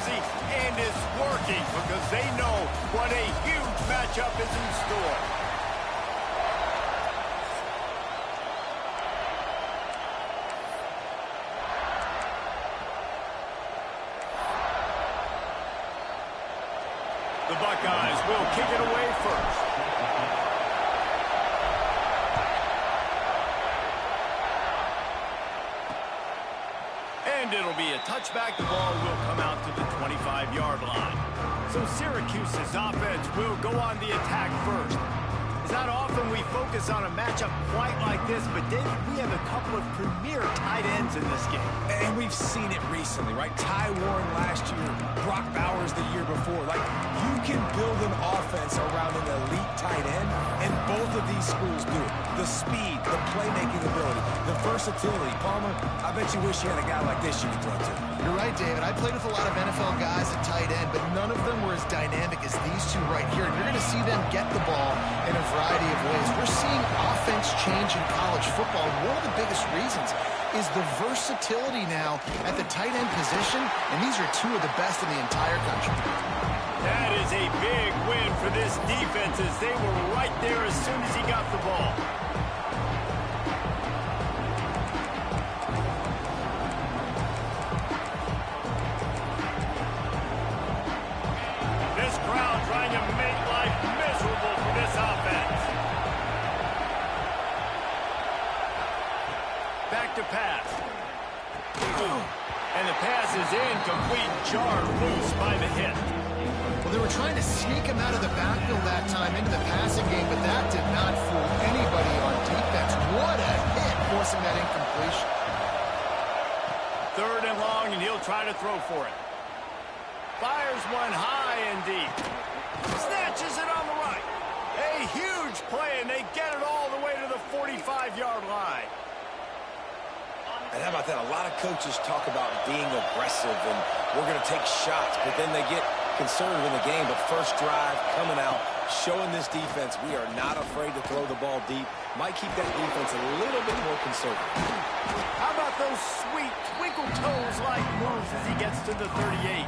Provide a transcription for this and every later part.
Lindsay, and it's working because they know what a huge matchup is in store. The Buckeyes will kick it away first. And it'll be a touchback. The ball will come out to the 25-yard line. So Syracuse's offense will go on the attack first. It's not often we focus on a matchup quite like this, but David, we have a couple of premier tight ends in this game. And we've seen it recently, right? Ty Warren last year, Brock Bowers the year before. Like, you can build an offense around an elite tight end, and both of these schools do it. The speed, the playmaking ability, the versatility. Palmer, I bet you wish you had a guy like this you could throw to. You're right, David. I played with a lot of NFL guys at tight end, but none of them were as dynamic as these two right here. And you're going to see them get the ball in a variety of ways. We're seeing offense change in college football. One of the biggest reasons is the versatility now at the tight end position, and these are two of the best in the entire country. That is a big win for this defense as they were right there as soon as he got the ball. This crowd trying to make life miserable for this offense. Back to pass. And the pass is incomplete, jarred loose by the hit. Well, they were trying to sneak him out of the backfield that time into the passing game, but that did not fool anybody on defense. What a hit, forcing that incompletion. 3rd and long, and he'll try to throw for it. Fires one high and deep. Snatches it on the right. A huge play, and they get it all the way to the 45-yard line. And how about that? A lot of coaches talk about being aggressive and we're going to take shots, but then they get conservative in the game. But first drive coming out, showing this defense we are not afraid to throw the ball deep. Might keep that defense a little bit more conservative. How about those sweet twinkle toes-like moves as he gets to the 38?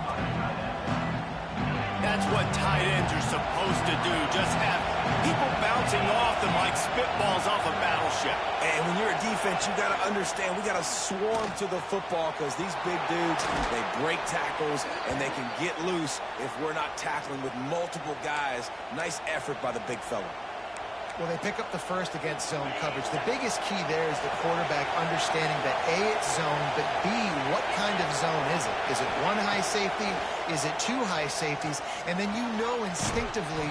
That's what tight ends are supposed to do. Just have people bouncing off them like spitballs off a battleship. And when you're a defense, you got to understand we got to swarm to the football because these big dudes, they break tackles and they can get loose if we're not tackling with multiple guys. Nice effort by the big fella. Well, they pick up the first against zone coverage. The biggest key there is the quarterback understanding that A, it's zone, but B, what kind of zone is it? Is it one high safety? Is it two high safeties? And then you know instinctively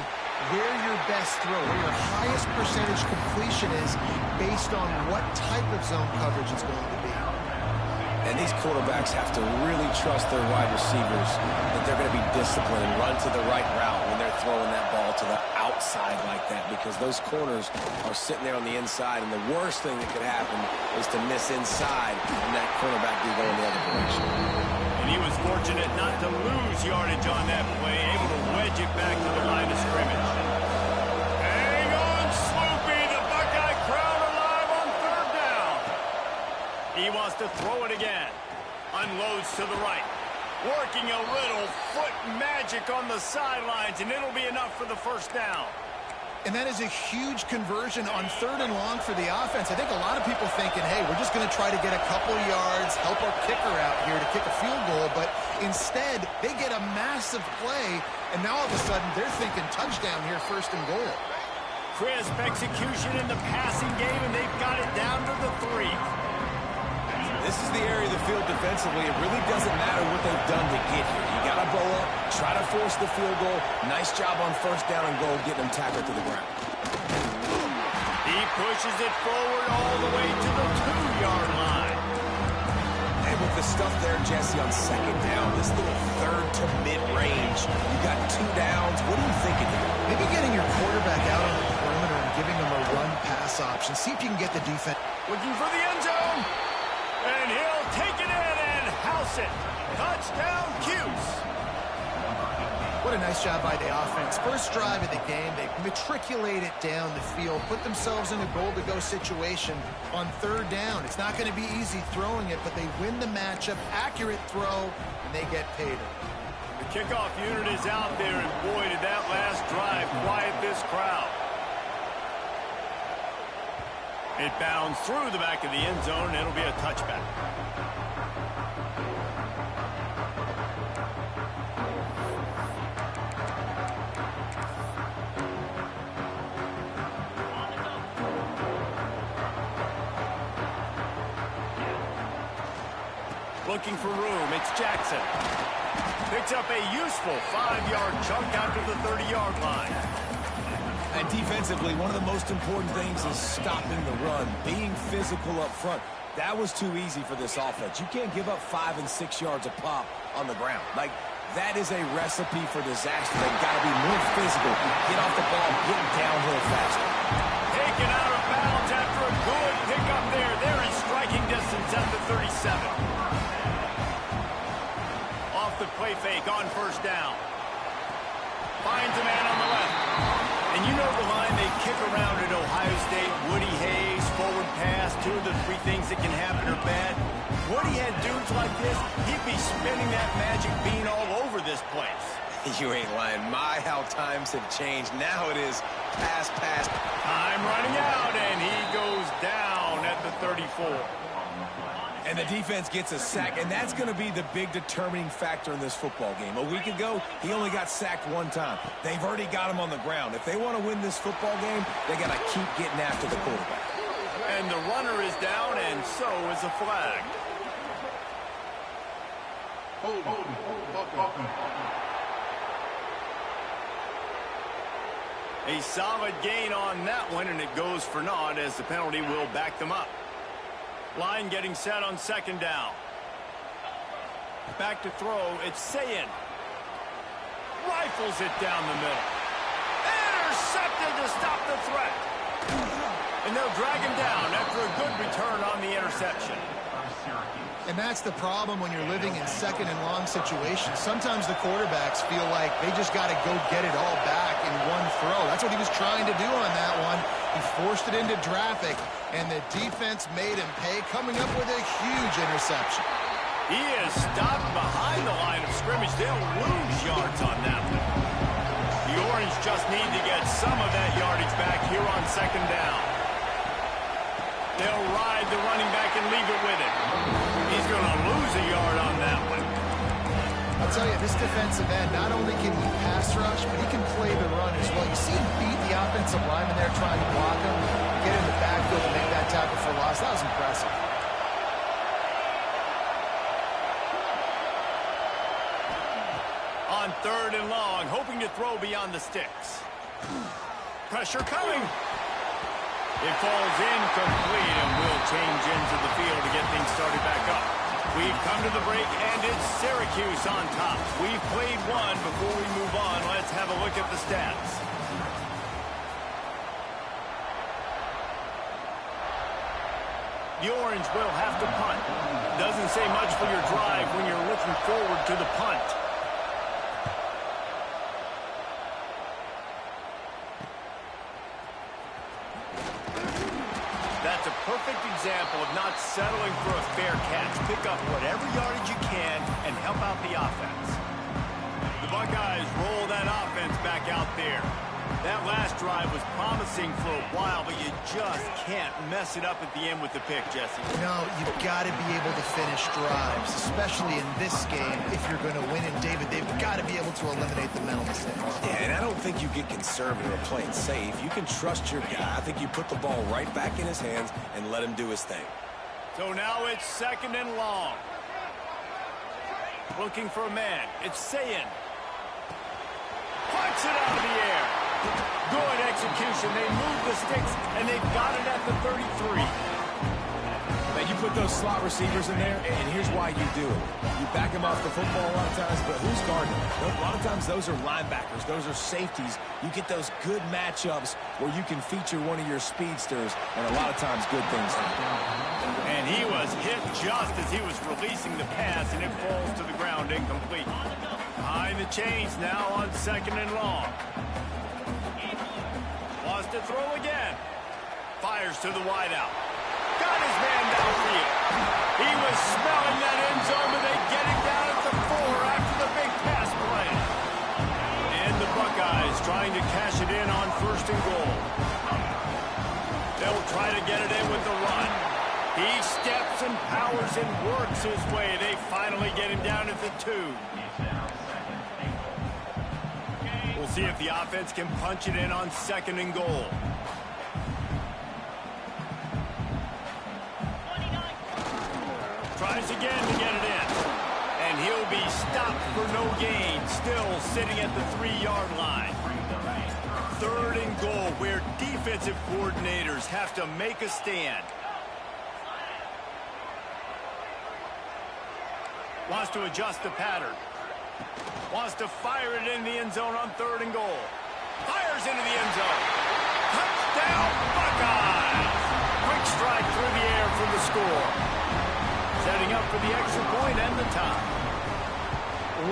where your best throw, where your highest percentage completion is based on what type of zone coverage it's going to be. And these quarterbacks have to really trust their wide receivers that they're going to be disciplined and run to the right route when they're throwing that ball to the outside like that, because those corners are sitting there on the inside, and the worst thing that could happen is to miss inside and that cornerback be going the other direction. And he was fortunate not to lose yardage on that play, able to wedge it back to the line of scrimmage. Hang on, Sloopy, the Buckeye crowd alive on 3rd down. He wants to throw it again. Unloads to the right. Working a little foot magic on the sidelines, and it'll be enough for the 1st down. And that is a huge conversion on 3rd and long for the offense. I think a lot of people thinking, hey, we're just going to try to get a couple yards, help our kicker out here to kick a field goal. But instead, they get a massive play, and now all of a sudden they're thinking touchdown here, 1st and goal. Crisp execution in the passing game, and they've got it down to the 3. This is the area of the field defensively. It really doesn't matter what they've done to get here. You got to bow up, try to force the field goal. Nice job on 1st down and goal, getting them tackled to the ground. He pushes it forward all the way to the 2-yard line. And with the stuff there, Jesse, on 2nd down, this little 3rd to mid-range, you got 2 downs. What are you thinking here? Maybe getting your quarterback out on the perimeter and giving him a run-pass option. See if you can get the defense. Looking for the end zone. And he'll take it in and house it. Touchdown, Cuse. What a nice job by the offense. First drive of the game, they matriculate it down the field, put themselves in a goal-to-go situation on 3rd down. It's not going to be easy throwing it, but they win the matchup, accurate throw, and they get paid. The kickoff unit is out there, and boy, did that last drive quiet this crowd. It bounds through the back of the end zone, and it'll be a touchback. Looking for room, it's Jackson. Picks up a useful 5-yard chunk after the 30-yard line. And defensively, one of the most important things is stopping the run, being physical up front. That was too easy for this offense. You can't give up 5 and 6 yards a pop on the ground. Like, that is a recipe for disaster. They've got to be more physical. Get off the ball, get downhill faster. Taken out of bounds after a good pickup there. They're in striking distance at the 37. Off the play fake on first down. Finds a man on the left. And you know the line they kick around at Ohio State. Woody Hayes, forward pass, 2 of the 3 things that can happen are bad. Woody had dudes like this, he'd be spinning that magic bean all over this place. You ain't lying. My, how times have changed. Now it is pass. Time running out, and he goes down at the 34. And the defense gets a sack, and that's going to be the big determining factor in this football game. A week ago, he only got sacked 1 time. They've already got him on the ground. If they want to win this football game, they got to keep getting after the quarterback. And the runner is down, and so is a flag. A solid gain on that one, and it goes for naught as the penalty will back them up. Line getting set on second down. Back to throw, it's Sayin. Rifles it down the middle. Intercepted to stop the threat. And they'll drag him down after a good return on the interception. And that's the problem when you're living in second and long situations. Sometimes the quarterbacks feel like they just got to go get it all back in one throw. That's what he was trying to do on that one. He forced it into traffic, and the defense made him pay, coming up with a huge interception. He is stopped behind the line of scrimmage. They'll lose yards on that one. The Orange just need to get some of that yardage back here on second down. They'll ride the running back and leave it with it. He's going to lose a yard on that one. I'll tell you, this defensive end, not only can he pass rush, but he can play the run as well. You see him beat the offensive lineman there trying to block him, get in the backfield and make that tackle for loss. That was impressive. On third and long, hoping to throw beyond the sticks. Pressure coming. It falls incomplete and will change into the field to get things started back up. We've come to the break, and it's Syracuse on top. We've played one. Before we move on, let's have a look at the stats. The Orange will have to punt. Doesn't say much for your drive when you're looking forward to the punt. That's a perfect example of not settling for a fair catch. Pick up whatever yardage you can and help out the offense. The Buckeyes roll that offense back out there. That last drive was promising for a while, but you just can't mess it up at the end with the pick, Jesse. No, you've got to be able to finish drives, especially in this game. If you're going to win it, David, they've got to be able to eliminate the mental mistakes. Yeah, and I don't think you get conservative or play it safe. You can trust your guy. I think you put the ball right back in his hands and let him do his thing. So now it's second and long. Looking for a man. It's Sayin. Punts it out of the air. Good execution. They move the sticks, and they've got it at the 33. Now, you put those slot receivers in there, and here's why you do it. You back them off the football a lot of times, but who's guarding them? A lot of times those are linebackers. Those are safeties. You get those good matchups where you can feature one of your speedsters, and a lot of times good things happen. And he was hit just as he was releasing the pass, and it falls to the ground incomplete. Behind the chains now on second and long. Wants to throw again. Fires to the wideout. Got his man downfield. He was smelling that end zone, but they get him down at the 4 after the big pass play. in on 1st and goal. They'll try to get it in with the run. He steps and powers and works his way. They finally get him down at the 2. We'll see if the offense can punch it in on 2nd and goal. Tries again to get it in. And he'll be stopped for no gain, still sitting at the 3-yard line. 3rd and goal, where defensive coordinators have to make a stand. Wants to adjust the pattern. Wants to fire it in the end zone on 3rd and goal. Fires into the end zone. Touchdown, Buckeyes! Quick strike through the air for the score. Setting up for the extra point and the tie.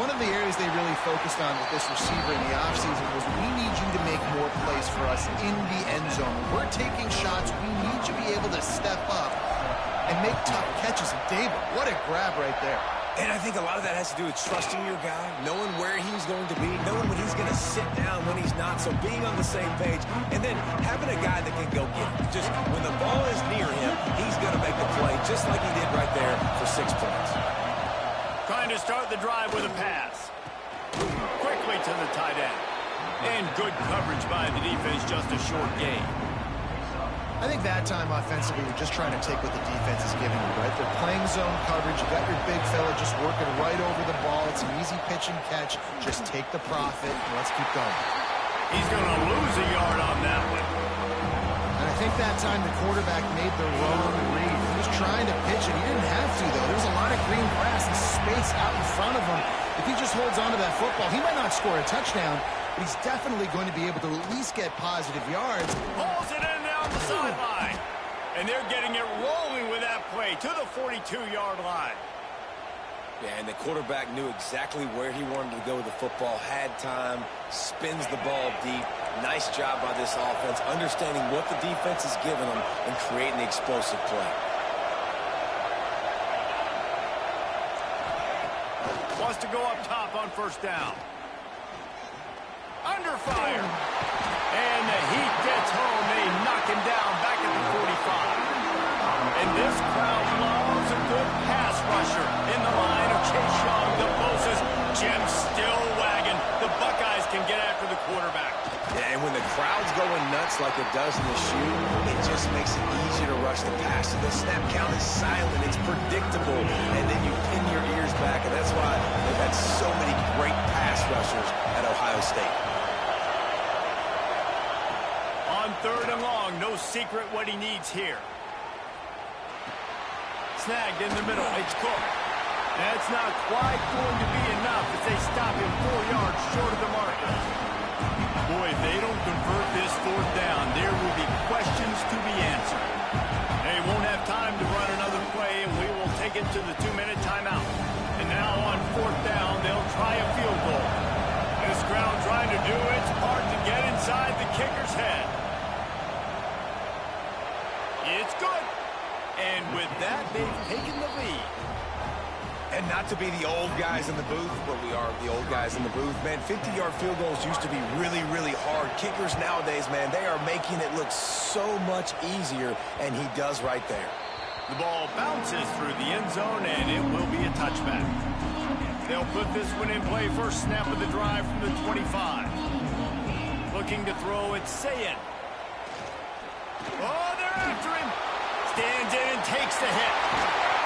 One of the areas they really focused on with this receiver in the offseason was we need you to make more plays for us in the end zone. When we're taking shots, we need you to be able to step up and make tough catches. And David, what a grab right there. And I think a lot of that has to do with trusting your guy, knowing where he's going to be, knowing when he's going to sit down, when he's not, so being on the same page, and then having a guy that can go get it. Just when the ball is near him, he's going to make the play, just like he did right there for 6 points. Trying to start the drive with a pass. Quickly to the tight end. And good coverage by the defense, just a short gain. I think that time offensively, we're just trying to take what the defense is giving you, right? They're playing zone coverage. You got your big fella just working right over the ball. It's an easy pitch and catch. Just take the profit, and let's keep going. He's going to lose a yard on that one. And I think that time the quarterback made the wrong read. He was trying to pitch it. He didn't have to, though. There's a lot of green grass and space out in front of him. If he just holds on to that football, he might not score a touchdown, but he's definitely going to be able to at least get positive yards. Pulls it in down the sideline. And they're getting it rolling with that play to the 42-yard line. Yeah, and the quarterback knew exactly where he wanted to go with the football, had time, spins the ball deep. Nice job by this offense, understanding what the defense is giving them and creating the explosive play. Wants to go up top on 1st down. Under fire. And the heat gets home. They knock him down back at the 45. And this crowd loves a good pass rusher in the line of Chase Young, the Moses. Jim still wagging. The Buckeyes can get after the quarterback. Yeah, and when the crowd's going nuts like it does in the shoe, it just makes it easier to rush the pass. So the snap count is silent. It's predictable. And then you pin your ears back, and that's why they've had so many great pass rushers at Ohio State. On 3rd and long, no secret what he needs here. Snagged in the middle. It's Cook. That's not quite going to be enough as they stop him 4 yards short of the marker. Boy, if they don't convert this 4th down, there will be questions to be answered. They won't have time to run another play, and we will take it to the 2-minute timeout. And now on 4th down, they'll try a field goal. This crowd trying to do its part to get inside the kicker's head. It's good. And with that, they've taken the lead. And not to be the old guys in the booth, but we are the old guys in the booth, man. 50-yard field goals used to be really, really hard. Kickers nowadays, man, they are making it look so much easier, and he does right there. The ball bounces through the end zone, and it will be a touchback. They'll put this one in play. First snap of the drive from the 25. Looking to throw, it's Sayin. Oh, they're after him. Stands in and takes the hit.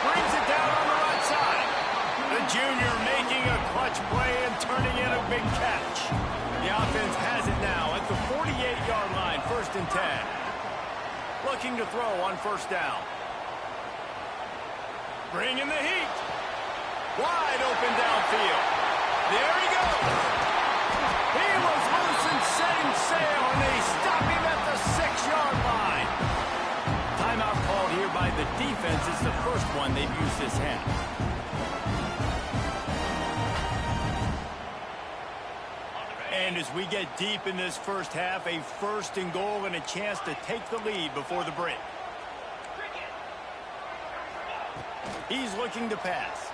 Brings it down on the right side. The junior making a clutch play and turning in a big catch. The offense has it now at the 48-yard line, 1st and 10. Looking to throw on 1st down. Bringing the heat. Wide open downfield. There he goes. He was loose and setting sail, and they stop him at the 6-yard line. Timeout called here by the defense. It's the first one they've used this half. And as we get deep in this first half, a 1st and goal and a chance to take the lead before the break. He's looking to pass.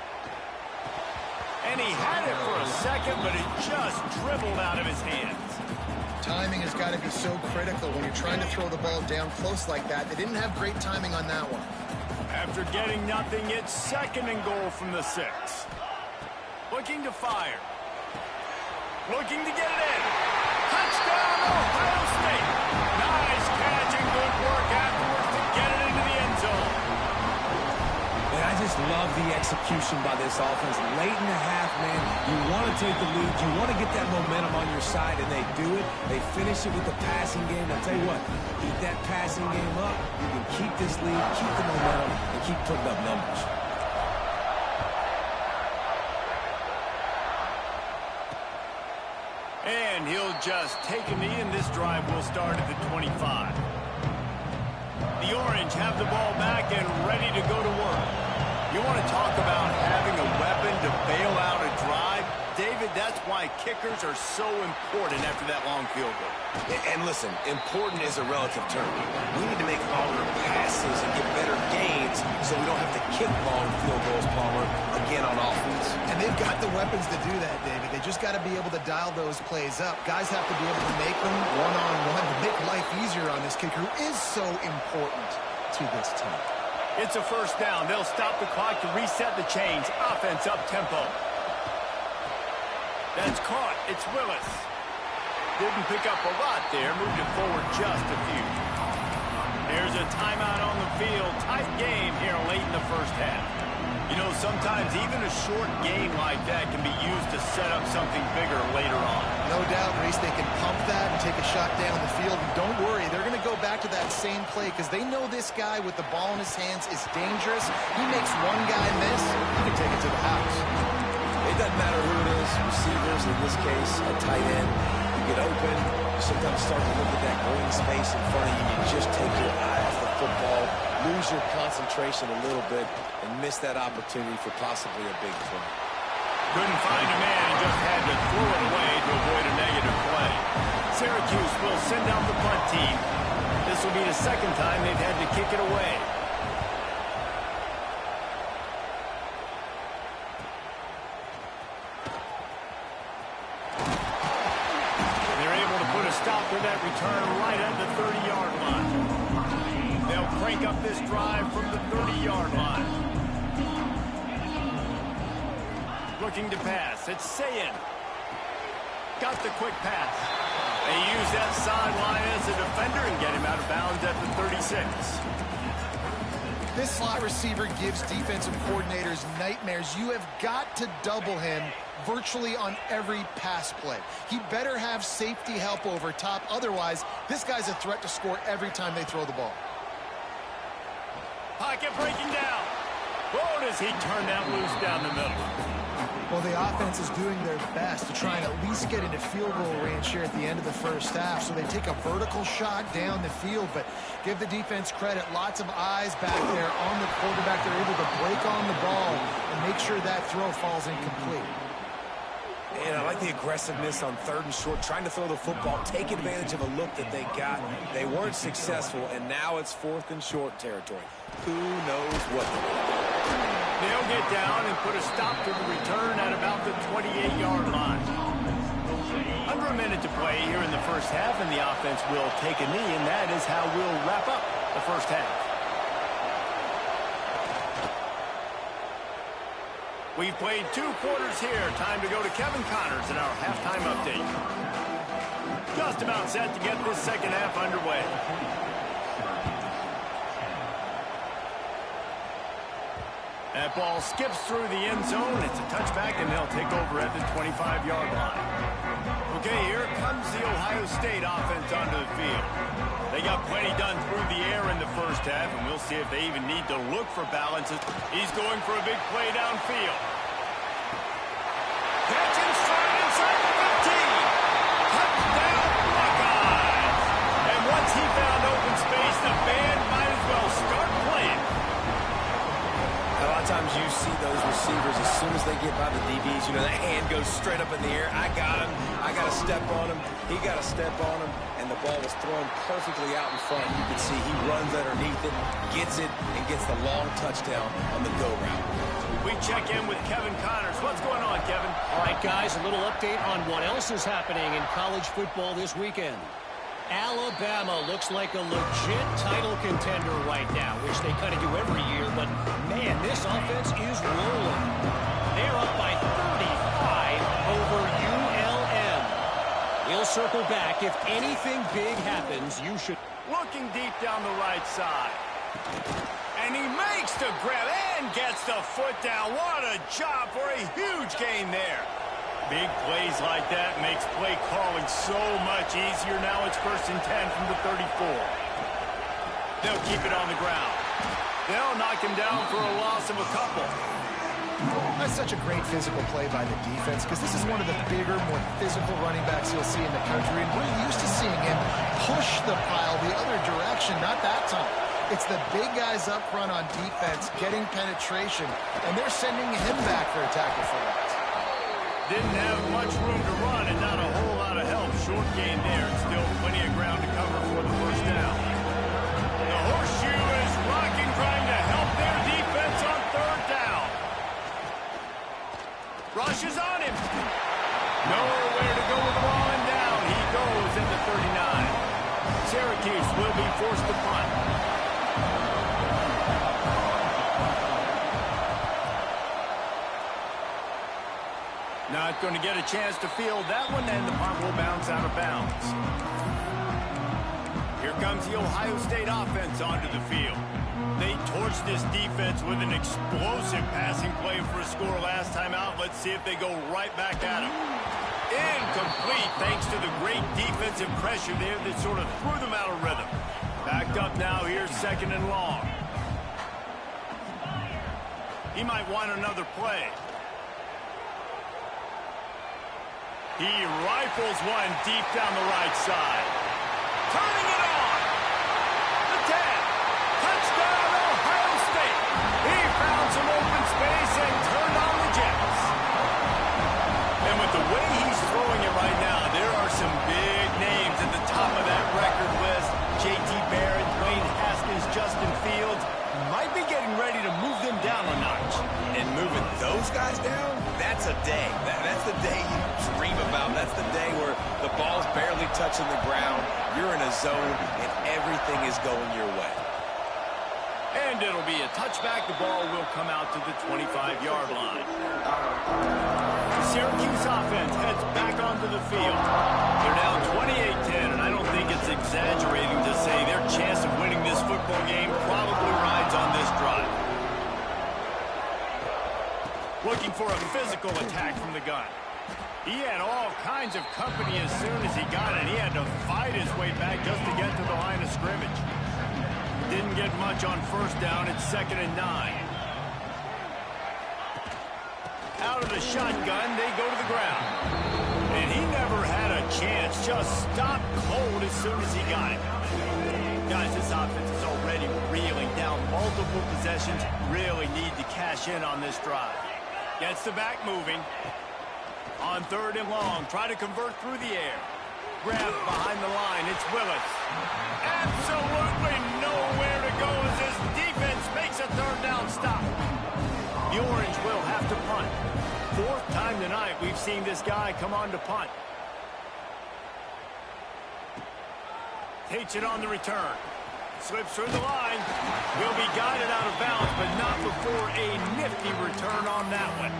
And he had it for a second, but it just dribbled out of his hands. Timing has got to be so critical when you're trying to throw the ball down close like that. They didn't have great timing on that one. After getting nothing, it's 2nd and goal from the 6. Looking to fire. Looking to get it in. Touchdown, Ohio State. Nice catch and good work afterwards to get it into the end zone. And I just love the execution by this offense. Late in the half, man, you want to take the lead. You want to get that momentum on your side, and they do it. They finish it with the passing game. I'll tell you what, keep that passing game up. You can keep this lead, keep the momentum, and keep putting up numbers. And he'll just take a knee, and this drive will start at the 25. The Orange have the ball back and ready to go to work. You want to talk about having a weapon to bail out a drive? David, that's why kickers are so important after that long field goal. And listen, important is a relative term. We need to make longer passes and get better gains so we don't have to kick long field goals, Palmer, again on offense. And they've got the weapons to do that, David. They just got to be able to dial those plays up. Guys have to be able to make them one-on-one to make life easier on this kicker who is so important to this team. It's a 1st down. They'll stop the clock to reset the chains. Offense up tempo. That's caught. It's Willis. Didn't pick up a lot there. Moved it forward just a few. There's a timeout on the field. Tight game here late in the 1st half. You know, sometimes even a short game like that can be used to set up something bigger later on. No doubt, Reese, they can pump that and take a shot down the field. And don't worry, they're going to go back to that same play because they know this guy with the ball in his hands is dangerous. He makes one guy miss, he can take it to the house. It doesn't matter who it is, receivers, in this case, a tight end. You get open, you sometimes start to look at that green space in front of you, you just take your eye off the football, lose your concentration a little bit, and miss that opportunity for possibly a big play. Couldn't find a man and just had to throw it away to avoid a negative play. Syracuse will send out the punt team. This will be the 2nd time they've had to kick it away. They're able to put a stop to that return right at the 30-yard line. They'll crank up this drive from the 30-yard line. Looking to pass. It's Sayin. Got the quick pass. They use that sideline as a defender and get him out of bounds at the 36. This slot receiver gives defensive coordinators nightmares. You have got to double him virtually on every pass play. He better have safety help over top. Otherwise, this guy's a threat to score every time they throw the ball. Pocket breaking down. Oh, does he turn that loose down the middle? Well, the offense is doing their best to try and at least get into field goal range here at the end of the 1st half. So they take a vertical shot down the field, but give the defense credit. Lots of eyes back there on the quarterback. They're able to break on the ball and make sure that throw falls incomplete. And I like the aggressiveness on 3rd and short, trying to throw the football, take advantage of a look that they got. They weren't successful, and now it's 4th and short territory. Who knows what to do? They'll get down and put a stop to the return at about the 28-yard line. Under a minute to play here in the 1st half, and the offense will take a knee, and that is how we'll wrap up the 1st half. We've played 2 quarters here. Time to go to Kevin Connors in our halftime update. Just about set to get this 2nd half underway. That ball skips through the end zone. It's a touchback, and they'll take over at the 25-yard line. Okay, here comes the Ohio State offense onto the field. They got plenty done through the air in the 1st half, and we'll see if they even need to look for balances. He's going for a big play downfield. Catch and strike inside the 15. Touchdown, Buckeyes. And once he found open space, the band might as well start playing. A lot of times you see those receivers, as soon as they get by the DBs, you know, that hand goes straight up in the air. I got him. I got to step on him. He got to step on him. And the ball was thrown perfectly out in front. You can see he runs underneath it, gets it, and gets the long touchdown on the go route. We check in with Kevin Connors. What's going on, Kevin? All right, guys, a little update on what else is happening in college football this weekend. Alabama looks like a legit title contender right now, which they kind of do every year, but, man, this offense is rolling. They're up by 35 over ULM. We'll circle back. If anything big happens, you should... Looking deep down the right side. And he makes the grab and gets the foot down. What a job for a huge gain there. Big plays like that makes play calling so much easier. Now it's 1st and 10 from the 34. They'll keep it on the ground. They'll knock him down for a loss of a couple. That's such a great physical play by the defense because this is one of the bigger, more physical running backs you'll see in the country. And we're used to seeing him push the pile the other direction, not that time. It's the big guys up front on defense getting penetration, and they're sending him back for a tackle for that. Didn't have much room to run and not a whole lot of help. Short gain there. Still plenty of ground to cover for the first down. The horseshoe is rocking, trying to help their defense on 3rd down. Rush is on him. Nowhere to go with the ball and down. He goes in the 39. Syracuse will be forced to punt. Not going to get a chance to field that one, and the punt will bounce out of bounds. Here comes the Ohio State offense onto the field. They torched this defense with an explosive passing play for a score last time out. Let's see if they go right back at him. Incomplete thanks to the great defensive pressure there that sort of threw them out of rhythm. Backed up now, here's 2nd and long. He might want another play. He rifles one deep down the right side. Turning it on. The 10. Touchdown, Ohio State. He found some open space and turned on the Jets. And with the way he's throwing it right now, there are some big names at the top of that record list. J.T. Barrett, Dwayne Haskins, Justin Fields. Might be getting ready to move them down a notch. And moving those guys down, that's a day. That's the day you dream about. That's the day where the ball's barely touching the ground, you're in a zone, and everything is going your way. And it'll be a touchback. The ball will come out to the 25-yard line. The Syracuse offense heads back onto the field. They're down 28-10, and I don't think it's exaggerating to say their chance of winning this football game probably rides on this drive. Looking for a physical attack from the gun. He had all kinds of company as soon as he got it. He had to fight his way back just to get to the line of scrimmage. Didn't get much on 1st down. It's 2nd and 9. Out of the shotgun, they go to the ground. And he never had a chance. Just stopped cold as soon as he got it. Guys, this offense is already reeling down multiple possessions. Really need to cash in on this drive. Gets the back moving. On 3rd and long, try to convert through the air. Grab behind the line, it's Willis. Absolutely nowhere to go as his defense makes a 3rd down stop. The Orange will have to punt. 4th time tonight we've seen this guy come on to punt. Takes it on the return. Slips through the line. Will be guided out of bounds, but not before a nifty return on that one.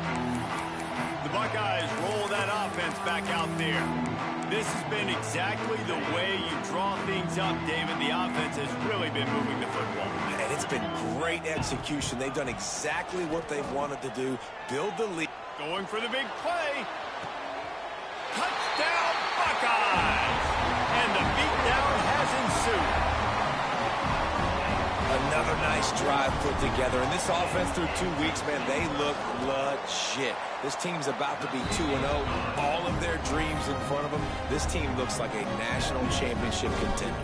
The Buckeyes roll that offense back out there. This has been exactly the way you draw things up, David. The offense has really been moving the football. And it's been great execution. They've done exactly what they've wanted to do. Build the lead. Going for the big play. Touchdown, Buckeyes! And the beatdown has ensued. Another nice drive put together. And this offense through 2 weeks, man, they look legit. This team's about to be 2-0. All of their dreams in front of them. This team looks like a national championship contender.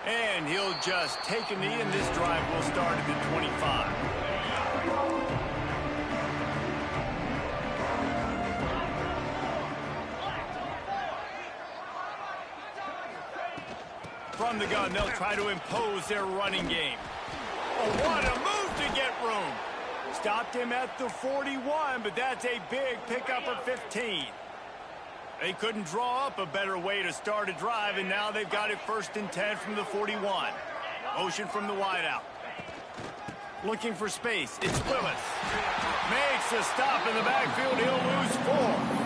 And he'll just take a knee, and this drive will start at the 25. from the gun, they'll try to impose their running game. Oh, what a move to get room. Stopped him at the 41, but that's a big pickup of 15. They couldn't draw up a better way to start a drive, and now they've got it 1st and 10 from the 41. Motion from the wideout. Looking for space. It's Willis. Makes a stop in the backfield. He'll lose 4.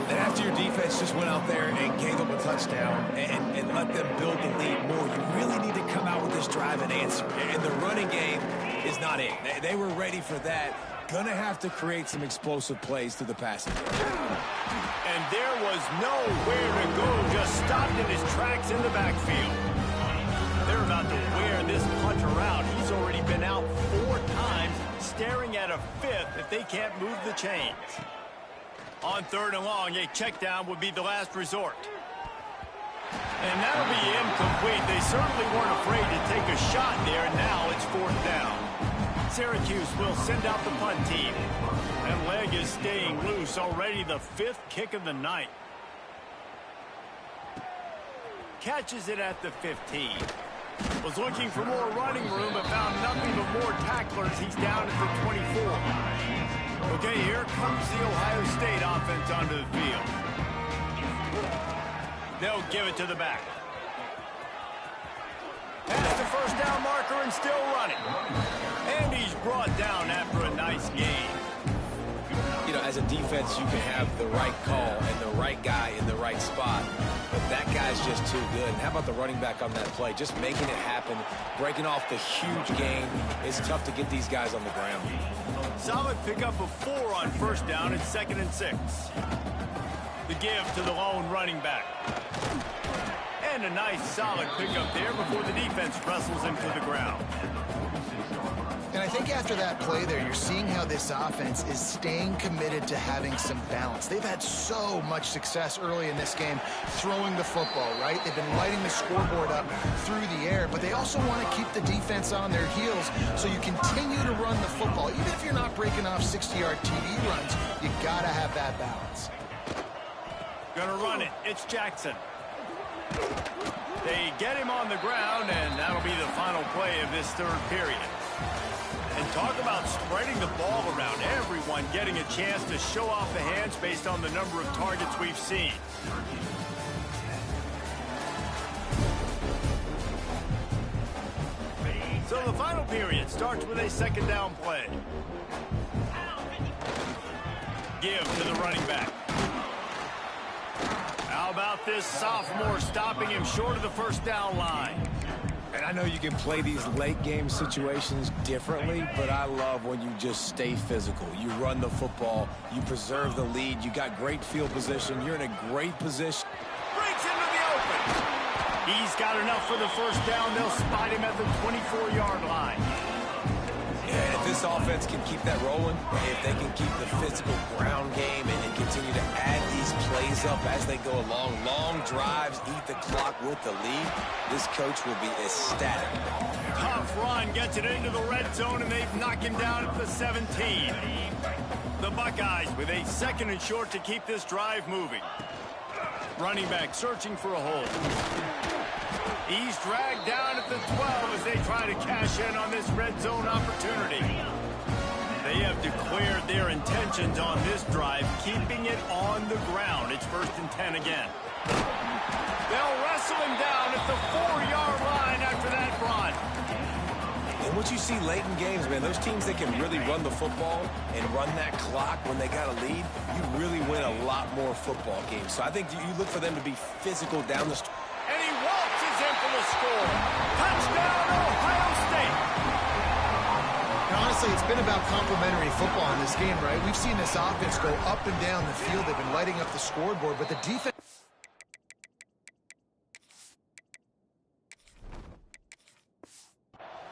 And after your defense just went out there and gave them a touchdown and let them build the lead more, you really need to come out with this drive and answer. And the running game is not it. They were ready for that. Gonna have to create some explosive plays through the passing game. And there was nowhere to go. Just stopped in his tracks in the backfield. They're about to wear this punter out. He's already been out 4 times, staring at a 5th if they can't move the chains. On 3rd and long, a check down would be the last resort. And that'll be incomplete. They certainly weren't afraid to take a shot there. Now it's 4th down. Syracuse will send out the punt team. That leg is staying loose. Already the 5th kick of the night. Catches it at the 15. Was looking for more running room, but found nothing but more tacklers. He's down at the 24. Okay, here comes the Ohio State offense onto the field. They'll give it to the back. Past the 1st down marker and still running. And he's brought down after a nice gain. You know, as a defense, you can have the right call and the right guy in the right spot, but that guy's just too good. And how about the running back on that play? Just making it happen, breaking off the huge gain. It's tough to get these guys on the ground. Solid pickup of 4 on 1st down and 2nd and 6. The give to the lone running back. And a nice solid pickup there before the defense wrestles him to the ground. And I think after that play there, you're seeing how this offense is staying committed to having some balance. They've had so much success early in this game throwing the football, right? They've been lighting the scoreboard up through the air, but they also want to keep the defense on their heels so you continue to run the football. Even if you're not breaking off 60-yard TD runs, you got to have that balance. Gonna run it. It's Jackson. They get him on the ground, and that'll be the final play of this 3rd period. And talk about spreading the ball around. Everyone getting a chance to show off the hands based on the number of targets we've seen. So the final period starts with a 2nd down play. Give to the running back. How about this sophomore stopping him short of the 1st down line? And I know you can play these late game situations differently, but I love when you just stay physical. You run the football, you preserve the lead, you got great field position, you're in a great position. Breaks into the open. He's got enough for the 1st down. They'll spot him at the 24-yard line. And if this offense can keep that rolling, if they can keep the physical ground game and continue to add these plays up as they go along, long drives, eat the clock with the lead, this coach will be ecstatic. Tough run gets it into the red zone, and they've knocked him down at the 17. The Buckeyes with a 2nd and short to keep this drive moving. Running back searching for a hole. He's dragged down at the 12 as they try to cash in on this red zone opportunity. They have declared their intentions on this drive, keeping it on the ground. It's 1st and 10 again. They'll wrestle him down at the 4-yard line after that run. And what you see late in games, man, those teams that can really run the football and run that clock when they got a lead, you really win a lot more football games. So I think you look for them to be physical down the street. And he waltzes in for the score. Touchdown, Ohio State. And honestly, it's been about complementary football in this game, right? We've seen this offense go up and down the field. They've been lighting up the scoreboard, but the defense...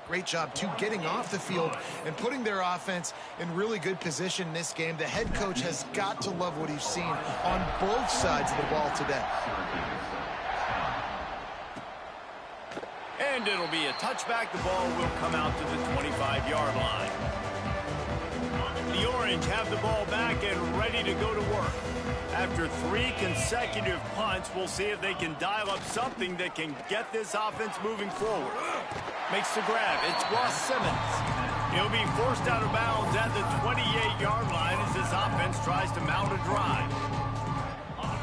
Great job, too, getting off the field and putting their offense in really good position in this game. The head coach has got to love what he's seen on both sides of the ball today. And it'll be a touchback. The ball will come out to the 25-yard line. The Orange have the ball back and ready to go to work. After 3 consecutive punts, we'll see if they can dial up something that can get this offense moving forward. Makes the grab. It's Ross Simmons. He'll be forced out of bounds at the 28-yard line as this offense tries to mount a drive.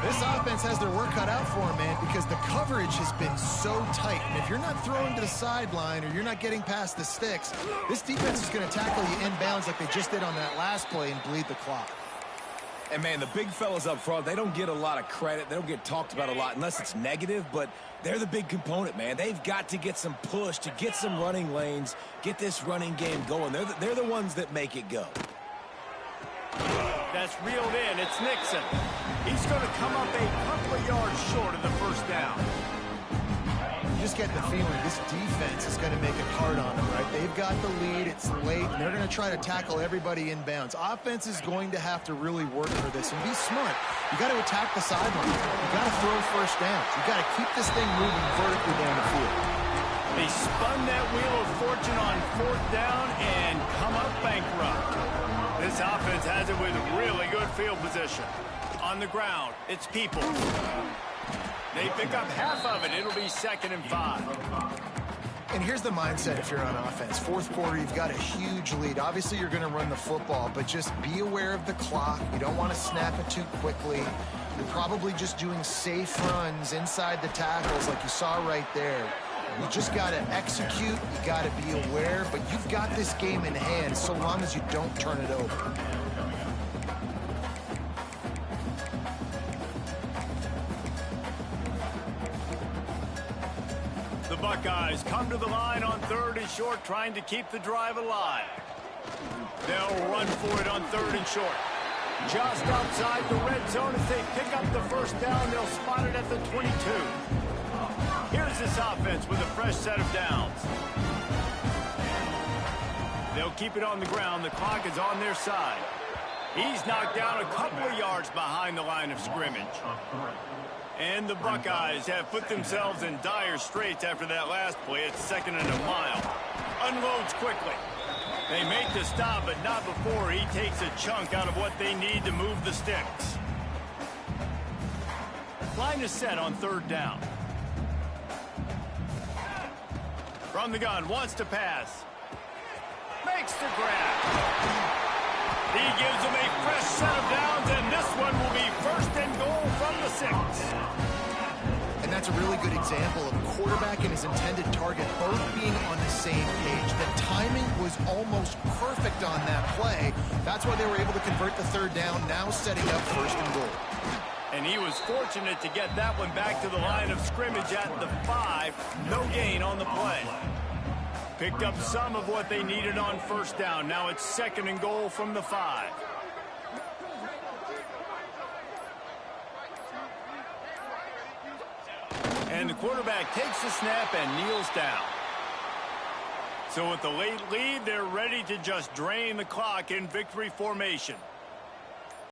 This offense has their work cut out for them, man, because the coverage has been so tight. And if you're not throwing to the sideline or you're not getting past the sticks, this defense is going to tackle you inbounds like they just did on that last play and bleed the clock. And, man, the big fellas up front, they don't get a lot of credit. They don't get talked about a lot unless it's negative, but they're the big component, man. They've got to get some push, to get some running lanes, get this running game going. They're the ones that make it go. That's reeled in. It's Nixon. He's going to come up a couple of yards short of the first down. You just get the feeling this defense is going to make it hard on them, right? They've got the lead. It's late, and they're going to try to tackle everybody inbounds. Offense is going to have to really work for this and be smart. You got to attack the sideline. You got to throw first downs. You got to keep this thing moving vertically down the field. They spun that wheel of fortune on 4th down and come up bankrupt. This offense has it with really good field position. On the ground, it's People. They pick up half of it. It'll be 2nd and 5. And here's the mindset if you're on offense. 4th quarter, you've got a huge lead. Obviously, you're going to run the football, but just be aware of the clock. You don't want to snap it too quickly. You're probably just doing safe runs inside the tackles like you saw right there. You just got to execute. You got to be aware, but you've got this game in hand so long as you don't turn it over. The Buckeyes come to the line on 3rd and short, trying to keep the drive alive. They'll run for it on 3rd and short. Just outside the red zone as they pick up the first down. They'll spot it at the 22. Here's this offense with a fresh set of downs. They'll keep it on the ground. The clock is on their side. He's knocked down a couple of yards behind the line of scrimmage. And the Buckeyes have put themselves in dire straits after that last play. It's 2nd and a mile. Unloads quickly. They make the stop, but not before he takes a chunk out of what they need to move the sticks. Line is set on 3rd down. From the gun, wants to pass. Makes the grab. He gives them a fresh set of downs, and this one will be 1st and goal from the 6. And that's a really good example of a quarterback and his intended target both being on the same page. The timing was almost perfect on that play. That's why they were able to convert the 3rd down, now setting up 1st and goal. And he was fortunate to get that one back to the line of scrimmage at the 5. No gain on the play. Picked up some of what they needed on 1st down. Now it's 2nd and goal from the 5. And the quarterback takes the snap and kneels down. So with the late lead, they're ready to just drain the clock in victory formation.